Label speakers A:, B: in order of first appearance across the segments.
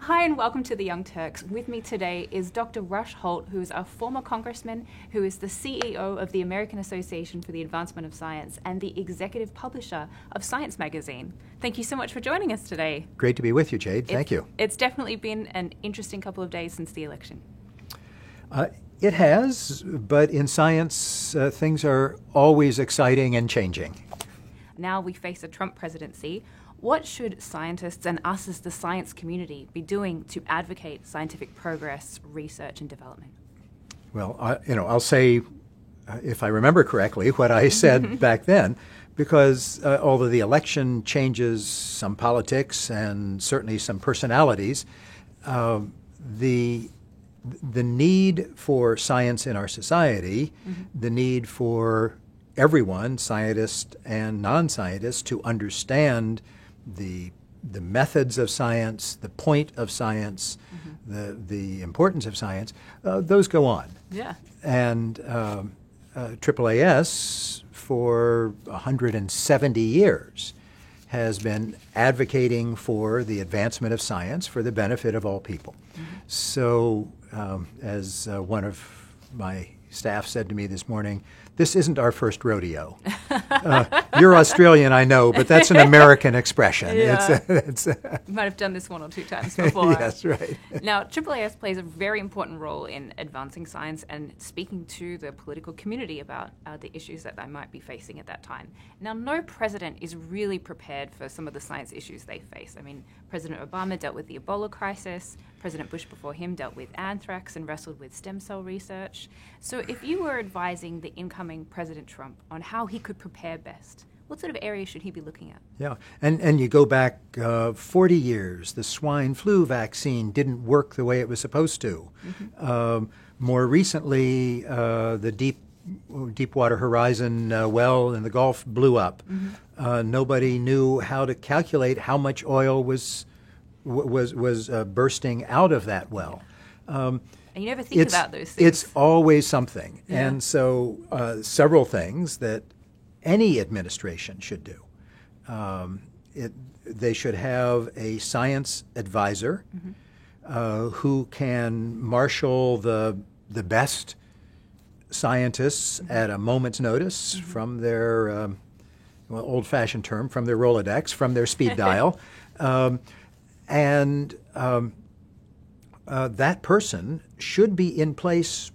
A: Hi and welcome to the Young Turks. With me today is Dr. Rush Holt, who is a former congressman, who is the CEO of the American Association for the Advancement of Science and the executive publisher of Science Magazine. Thank you so much for joining us today.
B: Great to be with you, Jade. Thank you.
A: It's definitely been an interesting couple of days since the election.
B: It has, but in science, things are always exciting and changing.
A: Now we face a Trump presidency. What should scientists and us as the science community be doing to advocate scientific progress, research, and development?
B: Well, I'll say, if I remember correctly, what I said back then, because although the election changes some politics and certainly some personalities, the need for science in our society, the need for everyone, scientists and non-scientists, to understand the methods of science, the point of science, the importance of science, those go on.
A: Yeah.
B: And AAAS for 170 years has been advocating for the advancement of science for the benefit of all people. So as one of my staff said to me this morning, this isn't our first rodeo. You're Australian, I know, but that's an American expression.
A: Yeah. You might have done this one or two times before.
B: That's right.
A: Now, AAAS plays a very important role in advancing science and speaking to the political community about the issues that they might be facing at that time. Now, no president is really prepared for some of the science issues they face. I mean, President Obama dealt with the Ebola crisis. President Bush before him dealt with anthrax and wrestled with stem cell research. So if you were advising the incoming President Trump on how he could prepare best, what sort of areas should he be looking at? Yeah,
B: and you go back 40 years, the swine flu vaccine didn't work the way it was supposed to. More recently, the Deepwater Horizon well in the Gulf blew up. Nobody knew how to calculate how much oil was bursting out of that well.
A: And you never think about those things.
B: It's always something.
A: Yeah.
B: And so several things that any administration should do. They should have a science advisor who can marshal the best scientists at a moment's notice from their, old-fashioned term, from their Rolodex, from their speed dial. And that person should be in place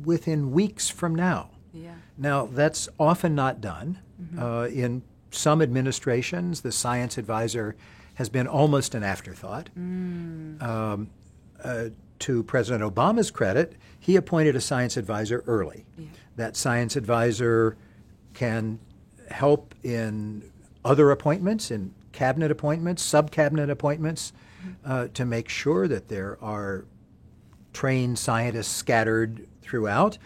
B: within weeks from now.
A: Yeah.
B: Now, that's often not done. In some administrations, the science advisor has been almost an afterthought. To President Obama's credit, he appointed a science advisor early. Yeah. That science advisor can help in other appointments, in cabinet appointments, sub-cabinet appointments, to make sure that there are trained scientists scattered throughout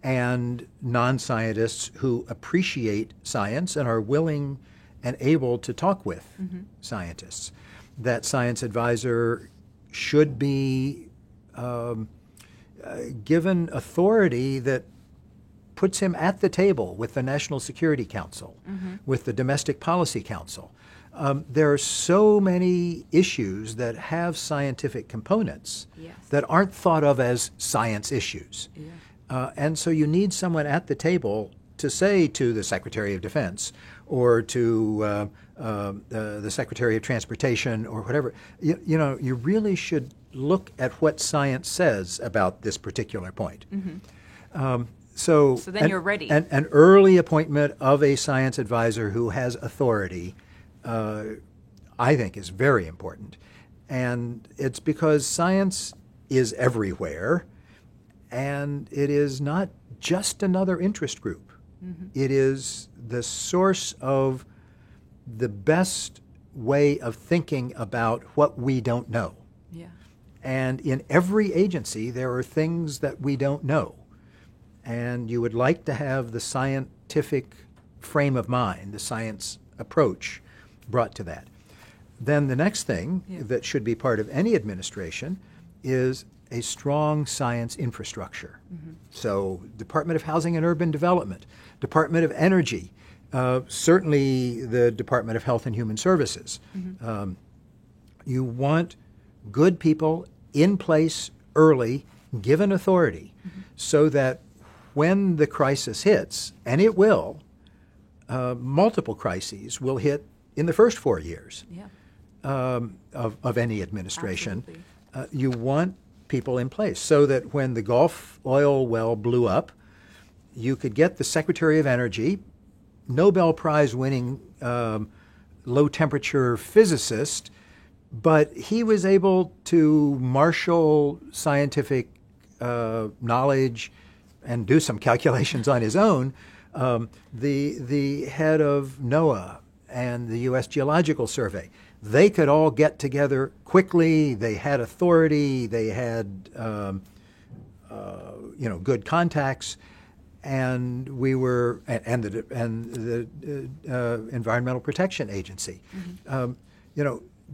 B: and non-scientists who appreciate science and are willing and able to talk with scientists. That science advisor should be given authority that puts him at the table with the National Security Council, with the Domestic Policy Council. There are so many issues that have scientific components that aren't thought of as science issues. And so you need someone at the table to say to the Secretary of Defense or to the Secretary of Transportation or whatever, you really should look at what science says about this particular point. So
A: then you're ready.
B: An early appointment of a science advisor who has authority, I think, is very important. And it's because science is everywhere, and it is not just another interest group. It is the source of the best way of thinking about what we don't know.
A: Yeah.
B: And in every agency, there are things that we don't know. And you would like to have the scientific frame of mind, the science approach brought to that. Then the next thing that should be part of any administration is a strong science infrastructure. So Department of Housing and Urban Development, Department of Energy, certainly the Department of Health and Human Services. You want good people in place early, given authority, so that when the crisis hits, and it will, multiple crises will hit in the first 4 years of any administration. You want people in place so that when the Gulf oil well blew up, you could get the Secretary of Energy, Nobel Prize winning low-temperature physicist, but he was able to marshal scientific knowledge and do some calculations on his own. The head of NOAA and the U.S. Geological Survey, they could all get together quickly. They had authority. They had good contacts. And we were, and the Environmental Protection Agency,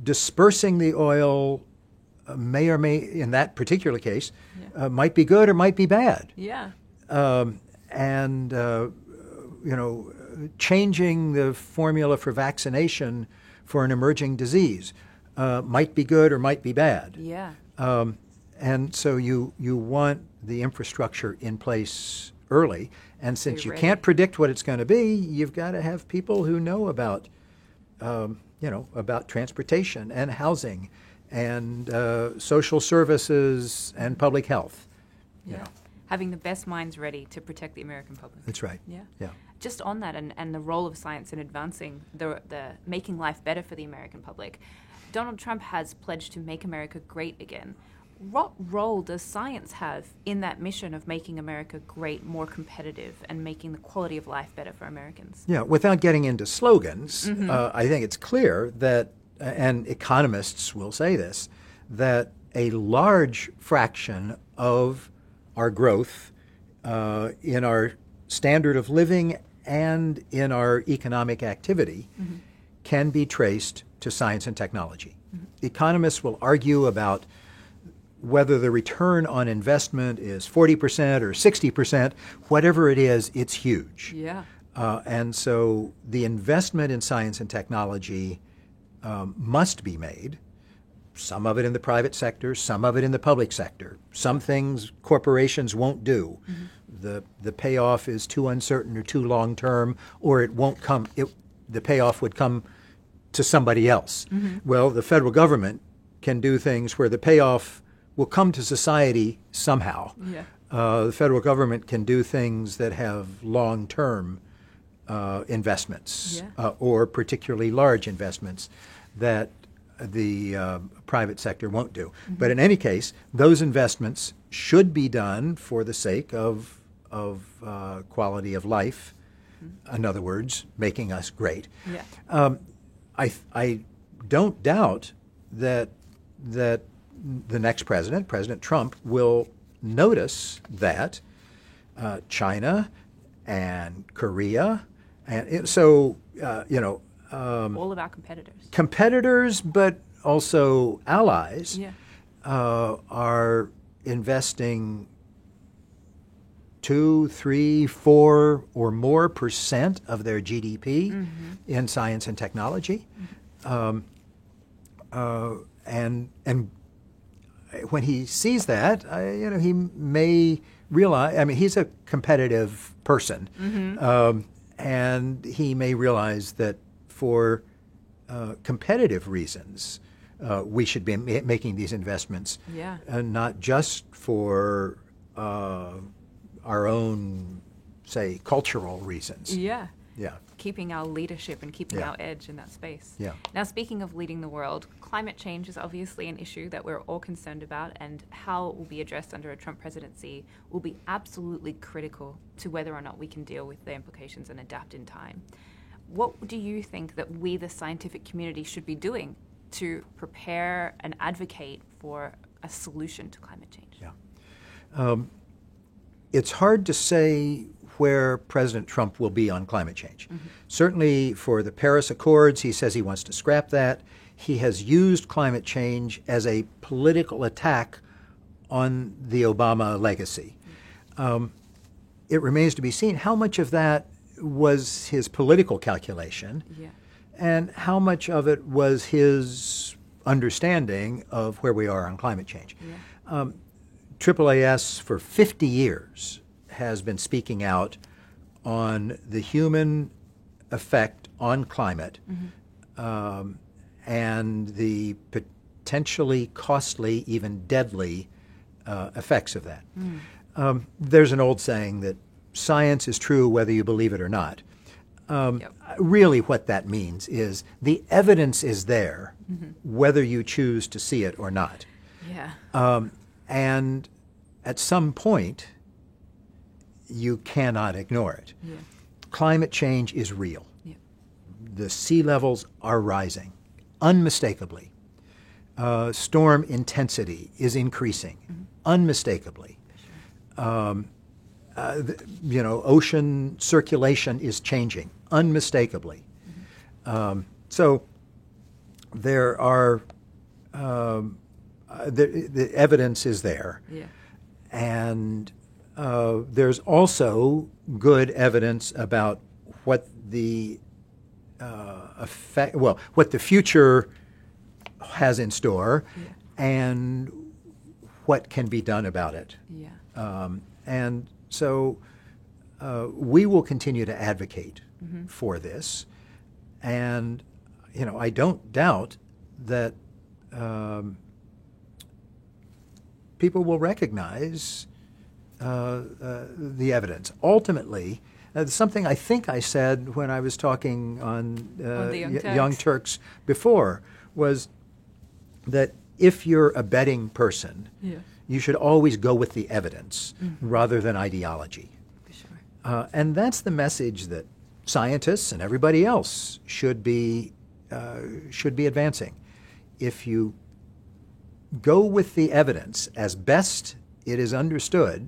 B: dispersing the oil may or may, in that particular case, might be good or might be bad.
A: Yeah.
B: Changing the formula for vaccination for an emerging disease might be good or might be bad.
A: Yeah.
B: And so you want the infrastructure in place early, and since you can't predict what it's going to be, you've got to have people who know about transportation and housing and social services and public health.
A: Having the best minds ready to protect the American public.
B: That's right.
A: Yeah. Just on that and the role of science in advancing the making life better for the American public, Donald Trump has pledged to make America great again. What role does science have in that mission of making America great, more competitive, and making the quality of life better for Americans?
B: Yeah, without getting into slogans, I think it's clear that, and economists will say this, that a large fraction of our growth in our standard of living and in our economic activity can be traced to science and technology. Economists will argue about whether the return on investment is 40% or 60%, whatever it is, it's huge.
A: Yeah.
B: And so the investment in science and technology must be made, some of it in the private sector, some of it in the public sector. Some things corporations won't do. The payoff is too uncertain or too long-term, or it won't come. The payoff would come to somebody else. Well, the federal government can do things where the payoff will come to society somehow. The federal government can do things that have long-term investments or particularly large investments that the private sector won't do. But in any case, those investments should be done for the sake of quality of life. In other words, making us great. I don't doubt that the next president, President Trump, will notice that China and Korea, and
A: all of our
B: competitors, but also allies, are investing 2, 3, 4 or more % of their GDP in science and technology, and when he sees that, he may realize. I mean, he's a competitive person, and he may realize that for competitive reasons, we should be making these investments, not just for our own, say, cultural reasons.
A: Keeping our leadership and keeping our edge in that space. Now, speaking of leading the world, climate change is obviously an issue that we're all concerned about, and how it will be addressed under a Trump presidency will be absolutely critical to whether or not we can deal with the implications and adapt in time. What do you think that we, the scientific community, should be doing to prepare and advocate for a solution to climate change?
B: It's hard to say where President Trump will be on climate change. Certainly for the Paris Accords, he says he wants to scrap that. He has used climate change as a political attack on the Obama legacy. It remains to be seen how much of that was his political calculation and how much of it was his understanding of where we are on climate change.
A: Yeah.
B: AAAS for 50 years has been speaking out on the human effect on climate and the potentially costly, even deadly effects of that. There's an old saying that science is true whether you believe it or not. Really what that means is the evidence is there whether you choose to see it or not.
A: Yeah.
B: And at some point, you cannot ignore it.
A: Yeah.
B: Climate change is real.
A: Yeah.
B: The sea levels are rising, unmistakably. Storm intensity is increasing, unmistakably. Ocean circulation is changing, unmistakably. So there are, the evidence is there.
A: Yeah.
B: And there's also good evidence about what the what the future has in store, and what can be done about it.
A: Yeah.
B: And so we will continue to advocate for this, and I don't doubt that people will recognize the evidence. Ultimately, something I think I said when I was talking on
A: the
B: Young Turks before was that if you're a betting person, you should always go with the evidence rather than ideology.
A: For sure.
B: And that's the message that scientists and everybody else should be advancing. If you go with the evidence as best it is understood,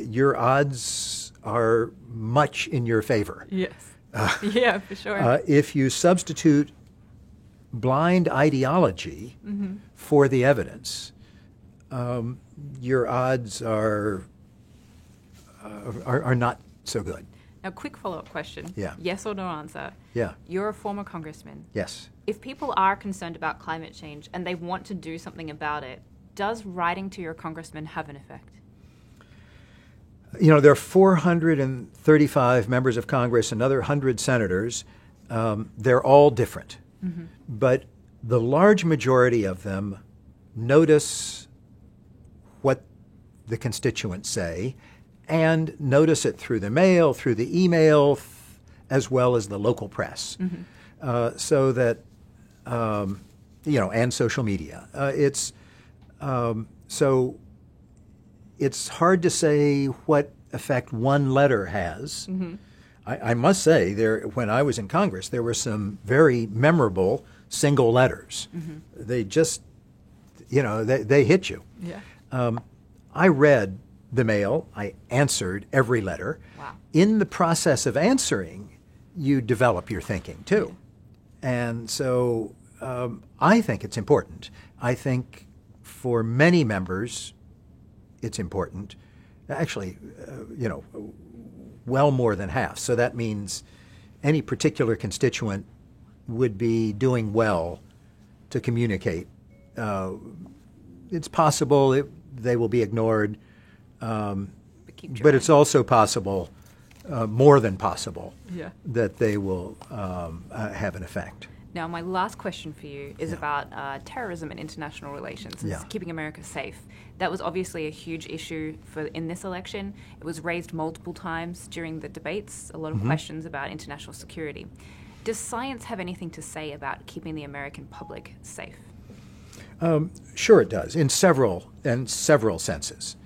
B: your odds are much in your favor.
A: Yes. Yeah, for sure.
B: If you substitute blind ideology for the evidence, your odds are not so good.
A: Now, quick follow-up question.
B: Yeah.
A: Yes or no answer.
B: Yeah.
A: You're a former congressman.
B: Yes.
A: If people are concerned about climate change and they want to do something about it, does writing to your congressman have an effect?
B: There are 435 members of Congress, another 100 senators. They're all different. But the large majority of them notice what the constituents say and notice it through the mail, through the email, as well as the local press. So that, and social media. So it's hard to say what effect one letter has. I must say, when I was in Congress, there were some very memorable single letters. They just, they hit you.
A: Yeah.
B: I read the mail. I answered every letter.
A: Wow.
B: In the process of answering, you develop your thinking, too. And so I think it's important. I think for many members, it's important. Actually, well more than half. So that means any particular constituent would be doing well to communicate. It's possible they will be ignored, but it's also possible, more than possible, that they will have an effect.
A: Now, my last question for you is about terrorism and international relations, and keeping America safe. That was obviously a huge issue in this election. It was raised multiple times during the debates, a lot of questions about international security. Does science have anything to say about keeping the American public safe?
B: Sure it does, in several senses.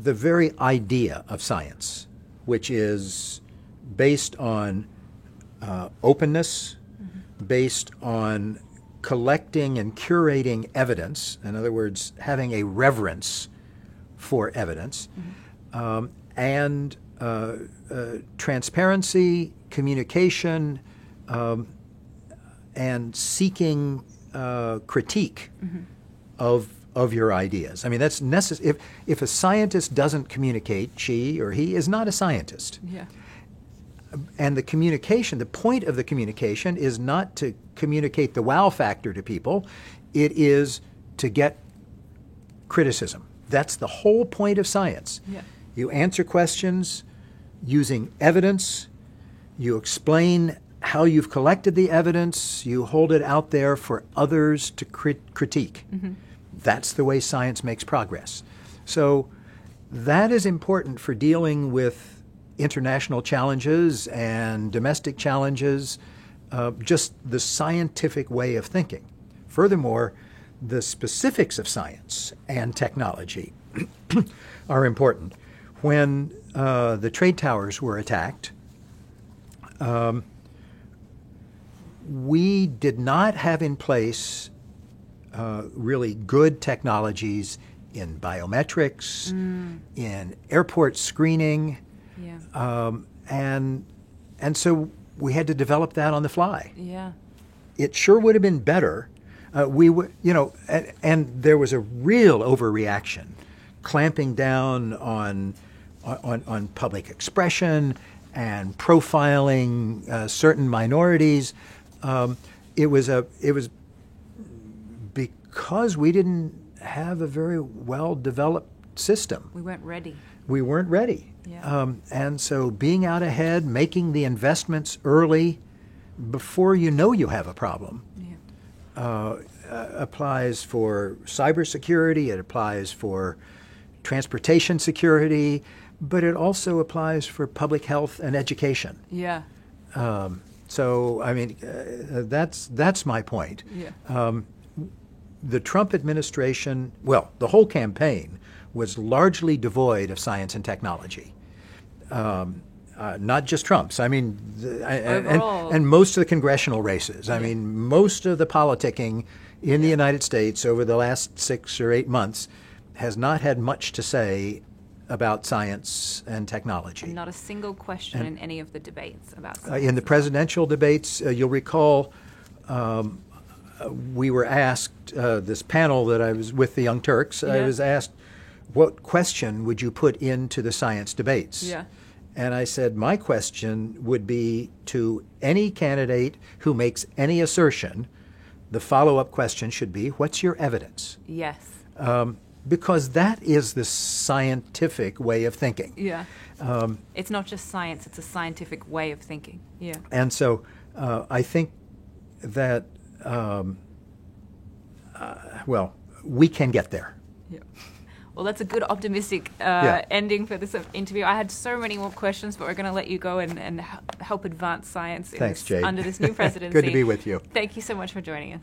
B: The very idea of science, which is based on openness, based on collecting and curating evidence, in other words, having a reverence for evidence, and transparency, communication, and seeking critique of your ideas. I mean, that's necessary. If a scientist doesn't communicate, she or he is not a scientist.
A: Yeah.
B: And the communication, the point of the communication is not to communicate the wow factor to people. It is to get criticism. That's the whole point of science.
A: Yeah.
B: You answer questions using evidence. You explain how you've collected the evidence. You hold it out there for others to critique. Mm-hmm. That's the way science makes progress. So that is important for dealing with international challenges and domestic challenges, just the scientific way of thinking. Furthermore, the specifics of science and technology are important. When the trade towers were attacked, we did not have in place really good technologies in biometrics, in airport screening, and so we had to develop that on the fly.
A: Yeah.
B: It sure would have been better. And there was a real overreaction, clamping down on public expression and profiling certain minorities. It was because we didn't have a very well developed system.
A: We weren't ready.
B: We weren't ready.
A: Yeah.
B: And so being out ahead, making the investments early before you know you have a problem, applies for cybersecurity, it applies for transportation security, but it also applies for public health and education.
A: Yeah.
B: So, I mean, that's my point.
A: Yeah.
B: The Trump administration, well, the whole campaign was largely devoid of science and technology. Not just Trump's. I mean, and most of the congressional races. I mean, most of the politicking in the United States over the last 6 or 8 months has not had much to say about science and technology.
A: And not a single question in any of the debates about science.
B: In the presidential debates, you'll recall we were asked, this panel that I was with the Young Turks, I was asked, what question would you put into the science debates?
A: Yeah.
B: And I said, my question would be to any candidate who makes any assertion, the follow-up question should be, what's your evidence?
A: Yes.
B: Because that is the scientific way of thinking.
A: Yeah. It's not just science, it's a scientific way of thinking. Yeah.
B: And so I think that, we can get there.
A: Yeah. Well, that's a good optimistic ending for this interview. I had so many more questions, but we're going to let you go and help advance science
B: Thanks, Jade.
A: under this new presidency.
B: Good to be with you.
A: Thank you so much for joining us.